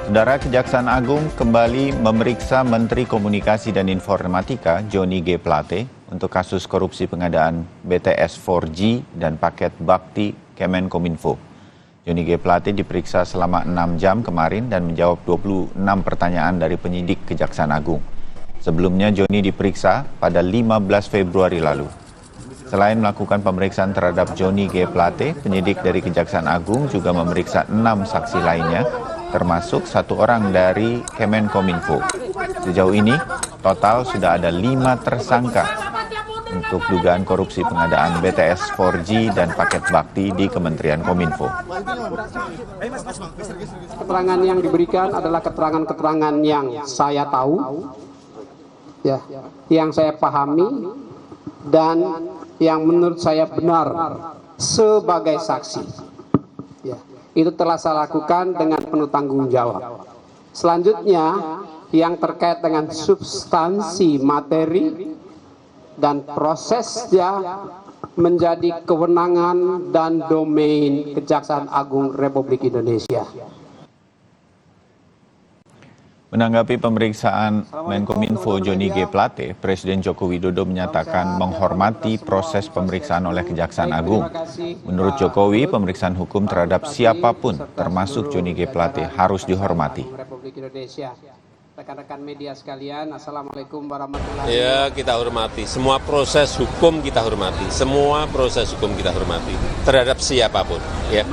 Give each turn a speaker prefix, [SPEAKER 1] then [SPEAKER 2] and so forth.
[SPEAKER 1] Saudara, Kejaksaan Agung kembali memeriksa Menteri Komunikasi dan Informatika Johnny G. Plate untuk kasus korupsi pengadaan BTS 4G dan paket Bakti Kemenkominfo. Johnny G. Plate diperiksa selama 6 jam kemarin dan menjawab 26 pertanyaan dari penyidik Kejaksaan Agung. Sebelumnya Johnny diperiksa pada 15 Februari lalu. Selain melakukan pemeriksaan terhadap Johnny G. Plate, penyidik dari Kejaksaan Agung juga memeriksa 6 saksi lainnya, termasuk 1 orang dari Kemenkominfo. Sejauh ini, total sudah ada 5 tersangka untuk dugaan korupsi pengadaan BTS 4G dan paket Bakti di Kementerian Kominfo.
[SPEAKER 2] Keterangan yang diberikan adalah keterangan-keterangan yang saya tahu, ya, yang saya pahami, dan yang menurut saya benar sebagai saksi. Ya, itu telah saya lakukan dengan penuh tanggung jawab. Selanjutnya, yang terkait dengan substansi materi dan prosesnya menjadi kewenangan dan domain Kejaksaan Agung Republik Indonesia.
[SPEAKER 1] Menanggapi pemeriksaan Menkominfo Johnny G. Plate, Presiden Joko Widodo menyatakan menghormati proses pemeriksaan oleh Kejaksaan Agung. Menurut Jokowi, pemeriksaan hukum terhadap siapapun, termasuk Johnny G. Plate, harus dihormati.
[SPEAKER 2] Rekan-rekan media sekalian, Assalamualaikum warahmatullahi wabarakatuh.
[SPEAKER 3] Ya, kita hormati. Semua proses hukum kita hormati. Semua proses hukum kita hormati. Terhadap siapapun. Ya.